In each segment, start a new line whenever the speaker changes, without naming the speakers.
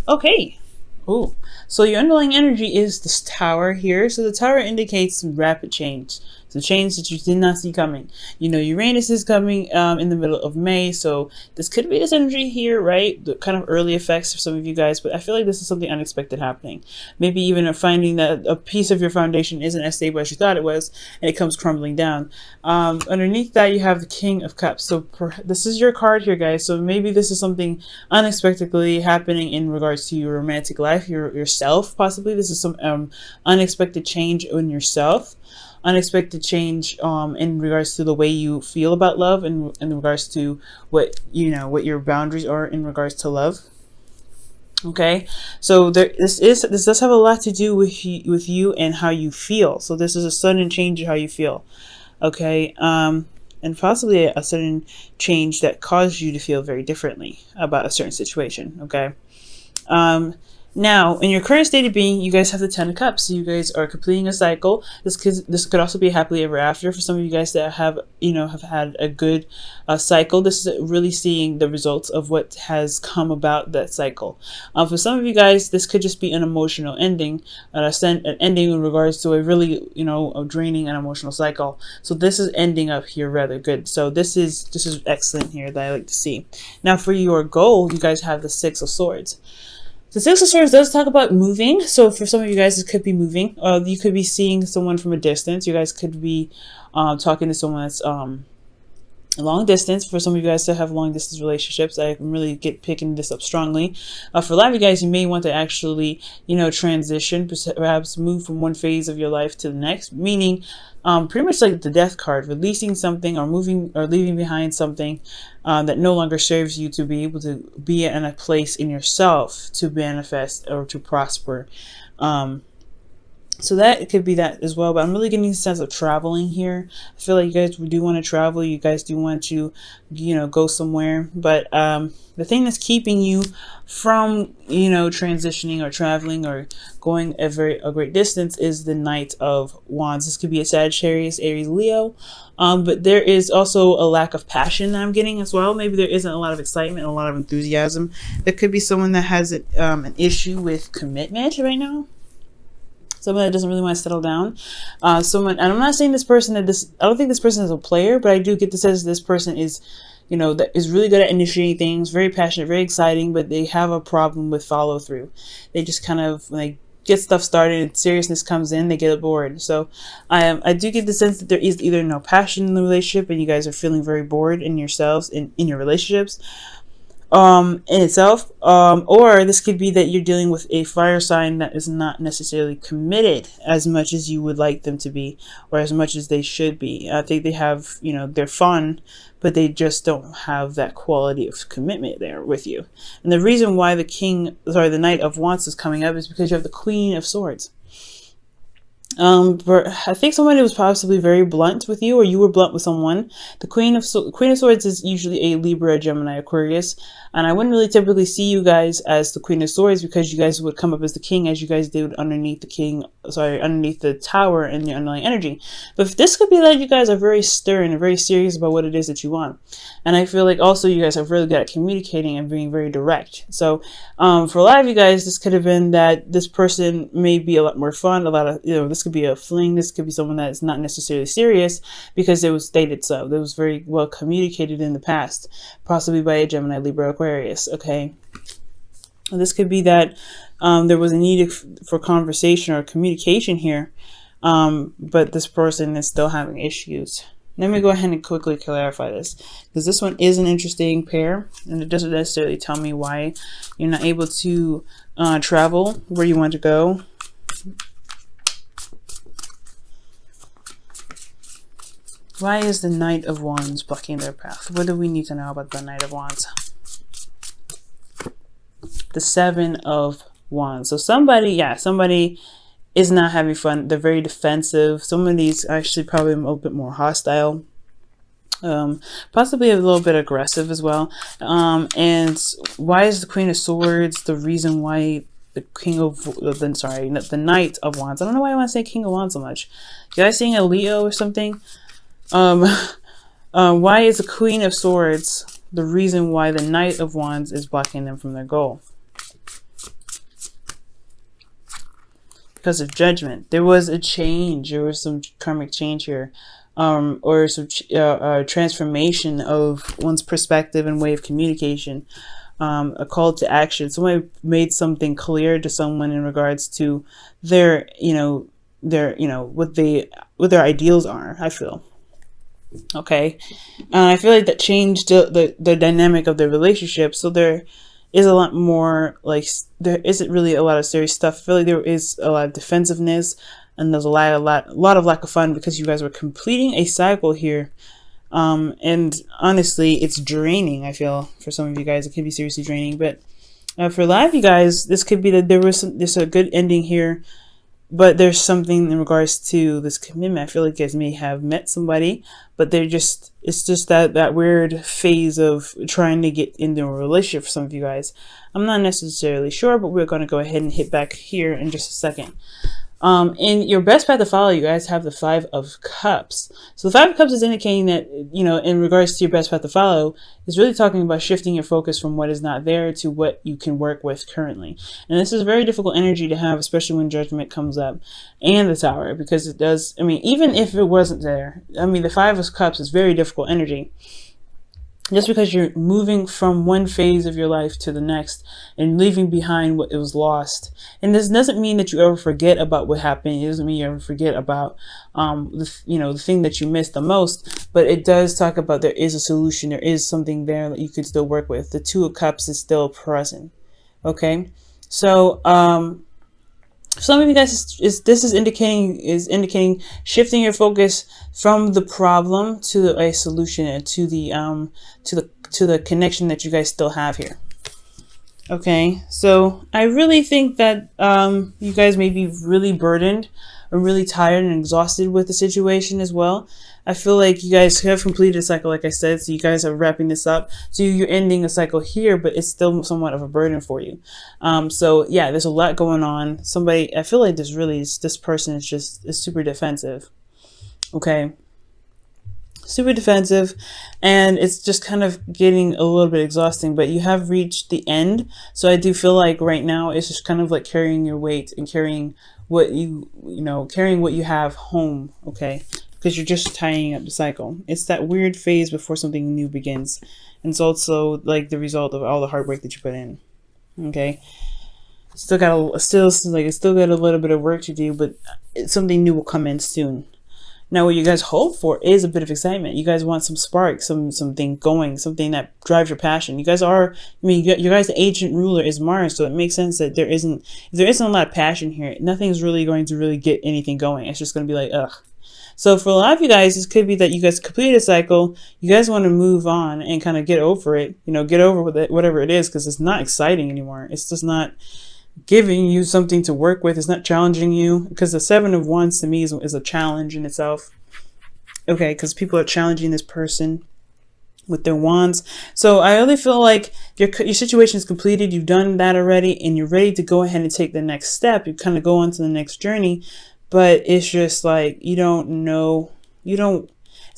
Okay. Ooh. So your underlying energy is this tower here. So the tower indicates some rapid change. So change that you did not see coming. You know, Uranus is coming in the middle of May. So this could be this energy here, right? The kind of early effects for some of you guys. But I feel like this is something unexpected happening. Maybe even finding that a piece of your foundation isn't as stable as you thought it was. And it comes crumbling down. Underneath that, you have the King of Cups. So this is your card here, guys. So maybe this is something unexpectedly happening in regards to your romantic life, yourself, possibly. This is some unexpected change in yourself, unexpected change in regards to the way you feel about love, and in regards to what what your boundaries are in regards to love. Okay, so this does have a lot to do with you and how you feel. So this is a sudden change in how you feel. Okay, and possibly a sudden change that caused you to feel very differently about a certain situation. Okay. Now, in your current state of being, you guys have the Ten of Cups. So you guys are completing a cycle. This could also be happily ever after for some of you guys that have had a good cycle. This is really seeing the results of what has come about that cycle. For some of you guys, this could just be an emotional ending, an ending in regards to a really a draining and emotional cycle. So this is ending up here rather good. So this is excellent here that I like to see. Now, for your goal, you guys have the Six of Swords. The Six of Swords does talk about moving. So for some of you guys, it could be moving. You could be seeing someone from a distance. You guys could be talking to someone that's long distance. For some of you guys that have long distance relationships, I can really picking this up strongly. For a lot of you guys, you may want to actually transition, perhaps move from one phase of your life to the next, meaning pretty much like the Death card, releasing something or moving or leaving behind something that no longer serves you, to be able to be in a place in yourself to manifest or to prosper. So that could be that as well. But I'm really getting a sense of traveling here. I feel like you guys do want to travel. You guys do want to, go somewhere. But the thing that's keeping you from, transitioning or traveling or going a great distance is the Knight of Wands. This could be a Sagittarius, Aries, Leo. But there is also a lack of passion that I'm getting as well. Maybe there isn't a lot of excitement, a lot of enthusiasm. There could be someone that has an issue with commitment right now. Someone that doesn't really want to settle down. And I'm not saying this person I don't think this person is a player, but I do get the sense this person is, that is really good at initiating things, very passionate, very exciting, but they have a problem with follow through. They just kind of get stuff started and seriousness comes in, they get bored. So I do get the sense that there is either no passion in the relationship and you guys are feeling very bored in yourselves, in your relationships. In itself, or this could be that you're dealing with a fire sign that is not necessarily committed as much as you would like them to be, or as much as they should be. I think they have, they're fun, but they just don't have that quality of commitment there with you. And the reason why the Knight of Wands is coming up is because you have the Queen of Swords. I think somebody was possibly very blunt with you, or you were blunt with someone. The Queen of Swords is usually a Libra, Gemini, Aquarius, and I wouldn't really typically see you guys as the Queen of Swords because you guys would come up as the King, as you guys did underneath underneath the tower and the underlying energy. But this could be that you guys are very stern and very serious about what it is that you want. And I feel like also you guys are really good at communicating and being very direct. So for a lot of you guys, this could have been that this person may be a lot more fun, a lot of, this could be a fling, this could be someone that is not necessarily serious because it was stated so. That was very well communicated in the past, possibly by a Gemini, Libra, Aquarius. Okay. This could be that there was a need for conversation or communication here, but this person is still having issues. Let me go ahead and quickly clarify this, because this one is an interesting pair, and it doesn't necessarily tell me why you're not able to travel where you want to go. Why is the Knight of Wands blocking their path? What do we need to know about the Knight of Wands? The Seven of Wands. So somebody is not having fun. They're very defensive. Somebody's actually probably a little bit more hostile. Possibly a little bit aggressive as well. And why is the Queen of Swords the reason why the the Knight of Wands? I don't know why I want to say King of Wands so much. You guys seeing a Leo or something? Why is the Queen of Swords the reason why the Knight of Wands is blocking them from their goal? because of judgment. There was a change. There was some karmic change here, or some transformation of one's perspective and way of communication. A call to action. Somebody made something clear to someone in regards to their, what their ideals are. I feel. Okay, I feel like that changed the dynamic of the relationship. So there is a lot more, like, there isn't really a lot of serious stuff. I feel like there is a lot of defensiveness, and there's a lot of lack of fun because you guys were completing a cycle here. And honestly, it's draining. I feel for some of you guys, it can be seriously draining. But for a lot of you guys, this could be that there's a good ending here. But there's something in regards to this commitment. I feel like you guys may have met somebody, but it's just that weird phase of trying to get into a relationship for some of you guys. I'm not necessarily sure, but we're going to go ahead and hit back here in just a second. In your best path to follow, you guys have the 5 of Cups. So the 5 of Cups is indicating that, in regards to your best path to follow, is really talking about shifting your focus from what is not there to what you can work with currently. And this is a very difficult energy to have, especially when judgment comes up, and the Tower, because it does, even if it wasn't there, the 5 of Cups is very difficult energy. Just because you're moving from one phase of your life to the next and leaving behind what it was lost. And this doesn't mean that you ever forget about what happened. It doesn't mean you ever forget about, the thing that you missed the most. But it does talk about there is a solution. There is something there that you can still work with. The 2 of Cups is still present. Okay. So, some of you guys this is indicating shifting your focus from the problem to a solution, and to the connection that you guys still have here. Okay, so I really think that you guys may be really burdened or really tired and exhausted with the situation as well. I feel like you guys have completed a cycle, like I said, so you guys are wrapping this up. So you're ending a cycle here, but it's still somewhat of a burden for you. So yeah, there's a lot going on. I feel like this person is super defensive. Okay. Super defensive, and it's just kind of getting a little bit exhausting, but you have reached the end. So I do feel like right now it's just kind of like carrying your weight and carrying what you have home. Okay. Because you're just tying up the cycle. It's that weird phase before something new begins. And it's also like the result of all the hard work that you put in. Okay. Still got a little bit of work to do, but something new will come in soon. Now, what you guys hope for is a bit of excitement. You guys want some spark, something going, something that drives your passion. You guys your guys' ancient ruler is Mars, so it makes sense that if there isn't a lot of passion here, nothing's really going to really get anything going. It's just going to be like, ugh. So for a lot of you guys, this could be that you guys completed a cycle. You guys want to move on and kind of get over it. Get over with it, whatever it is, because it's not exciting anymore. It's just not giving you something to work with. It's not challenging you, because the 7 of Wands to me is a challenge in itself. Okay, because people are challenging this person with their wands. So I really feel like your situation is completed. You've done that already, and you're ready to go ahead and take the next step. You kind of go on to the next journey. But it's just like, you don't know, it's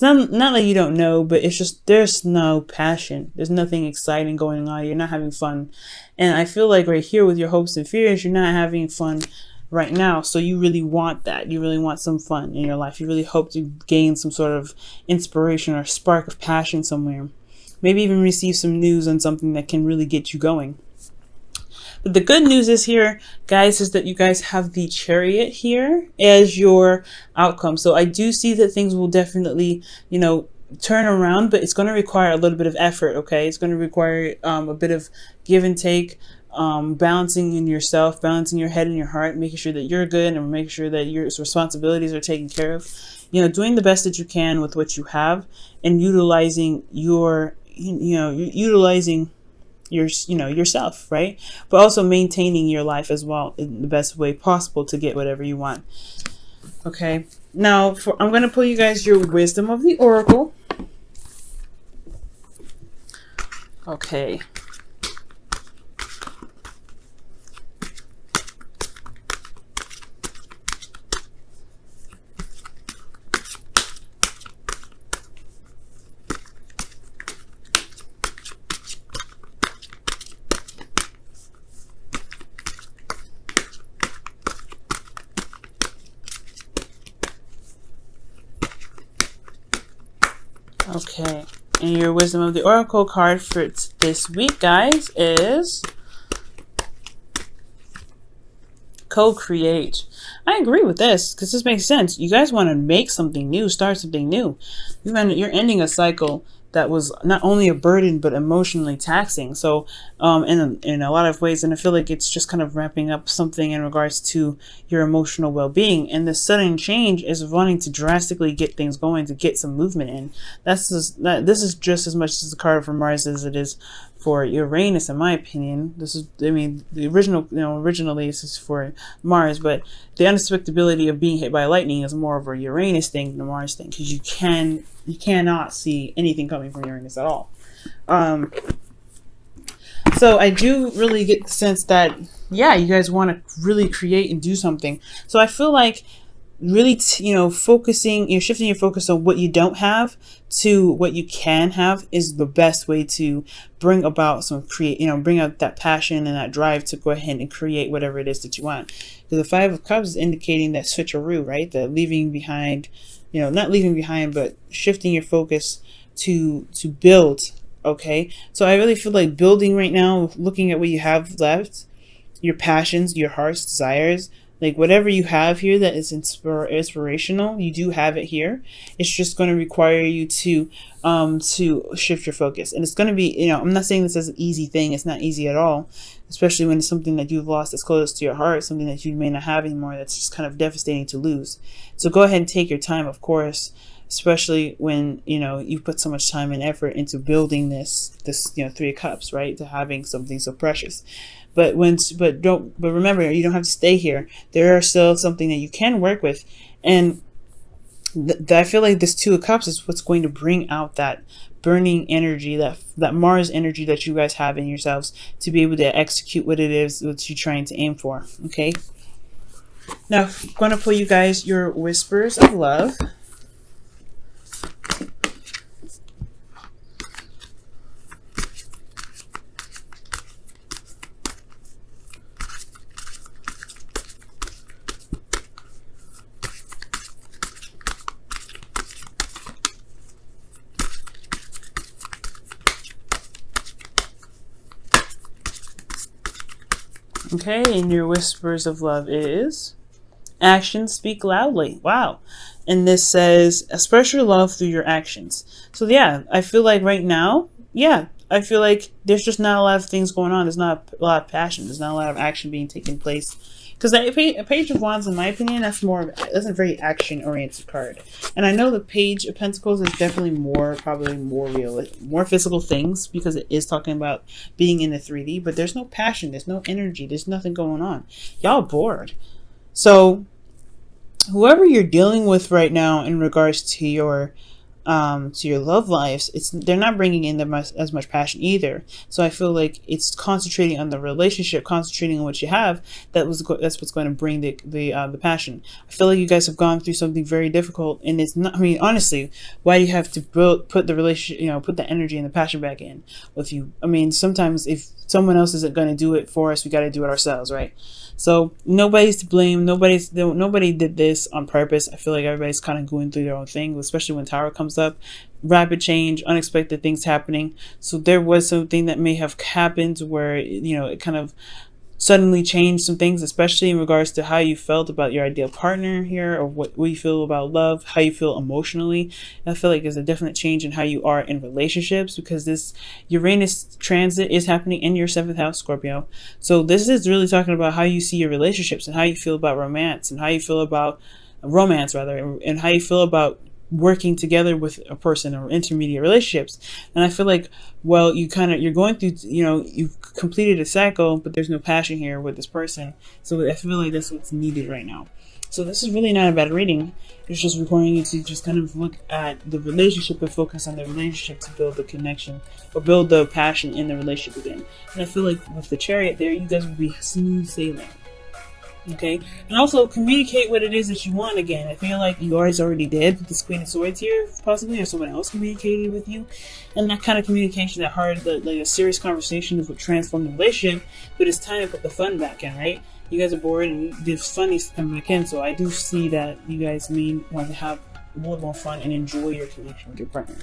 not like you don't know, but it's just, there's no passion. There's nothing exciting going on. You're not having fun. And I feel like right here with your hopes and fears, you're not having fun right now. So you really want that. You really want some fun in your life. You really hope to gain some sort of inspiration or spark of passion somewhere. Maybe even receive some news on something that can really get you going. But the good news is here, guys, is that you guys have the Chariot here as your outcome. So I do see that things will definitely, turn around, but it's going to require a little bit of effort. Okay. It's going to require a bit of give and take, balancing in yourself, balancing your head and your heart, making sure that you're good and making sure that your responsibilities are taken care of. Doing the best that you can with what you have, and utilizing yourself, right? But also maintaining your life as well in the best way possible to get whatever you want. Okay. Now, I'm going to pull you guys your wisdom of the Oracle. Okay. Okay. And your wisdom of the oracle card for this week, guys, is co-create. I agree with this because this makes sense. You guys want to make something new, start something new. You're ending a cycle that was not only a burden but emotionally taxing. So in a lot of ways, and I feel like it's just kind of wrapping up something in regards to your emotional well-being. And the sudden change is wanting to drastically get things going, to get some movement in. This is just as much as the card for Mars as it is for Uranus, in my opinion. This is, I mean, the originally this is for Mars, but the unexpectability of being hit by lightning is more of a Uranus thing than a Mars thing, because you cannot see anything coming from Uranus at all. So I do really get the sense that, yeah, you guys want to really create and do something. So I feel like really, focusing, shifting your focus on what you don't have to what you can have is the best way to bring about bring out that passion and that drive to go ahead and create whatever it is that you want. Because the Five of Cups is indicating that switcheroo, right? The leaving behind, not leaving behind, but shifting your focus to build. Okay. So I really feel like building right now, looking at what you have left, your passions, your heart's desires, like whatever you have here that is inspirational, you do have it here. It's just going to require you to shift your focus. And it's going to be, I'm not saying this is an easy thing. It's not easy at all, especially when it's something that you've lost that's close to your heart, something that you may not have anymore. That's just kind of devastating to lose. So go ahead and take your time, of course, especially when, you put so much time and effort into building this Three of Cups, right? To having something so precious. But remember, you don't have to stay here. There are still something that you can work with. And I feel like this Two of Cups is what's going to bring out that burning energy, that Mars energy that you guys have in yourselves to be able to execute what it is that you're trying to aim for. Okay. Now, I'm going to pull you guys your whispers of love. Okay, and your whispers of love is actions speak loudly. Wow. And this says express your love through your actions. So yeah, I feel like right now, I feel like there's just not a lot of things going on. There's not a lot of passion. There's not a lot of action being taken place. Because a Page of Wands, in my opinion, that's a very action-oriented card. And I know the Page of Pentacles is definitely probably more real, more physical things, because it is talking about being in the 3D. But there's no passion, there's no energy, there's nothing going on. Y'all bored. So whoever you're dealing with right now in regards to your love lives, they're not bringing in as much passion either. So I feel like it's concentrating on the relationship, concentrating on what you have. That's what's going to bring the passion. I feel like you guys have gone through something very difficult, and it's not. I mean, honestly, why do you have to put the relationship, put the energy and the passion back in with you? I mean, sometimes if someone else isn't going to do it for us, we got to do it ourselves, right? So nobody's to blame. Nobody did this on purpose. I feel like everybody's kind of going through their own thing, especially when Tower comes up. Rapid change, unexpected things happening. So there was something that may have happened where, it kind of suddenly changed some things, especially in regards to how you felt about your ideal partner here, or what you feel about love, how you feel emotionally. I feel like there's a definite change in how you are in relationships, because this Uranus transit is happening in your 7th house, Scorpio. So this is really talking about how you see your relationships and how you feel about romance, and how you feel about and how you feel about working together with a person or intermediate relationships. And I feel like, well, you're going through, you've completed a cycle, but there's no passion here with this person. So I feel like that's what's needed right now. So this is really not a bad reading. It's just requiring you to just kind of look at the relationship and focus on the relationship to build the connection or build the passion in the relationship again. And I feel like with the Chariot there, you guys will be smooth sailing. Okay, and also communicate what it is that you want again. I feel like you guys already did with this Queen of Swords here, possibly, or someone else communicated with you. And that kind of communication, like a serious conversation, is what transformed the relationship. But it's time to put the fun back in, right? You guys are bored and the fun needs to come back in. So I do see that you guys may want to have little more fun and enjoy your connection with your partner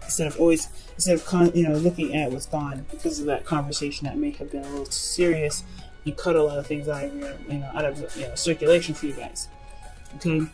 instead of looking at what's gone because of that conversation that may have been a little too serious. You cut a lot of things out of circulation for you guys. Okay.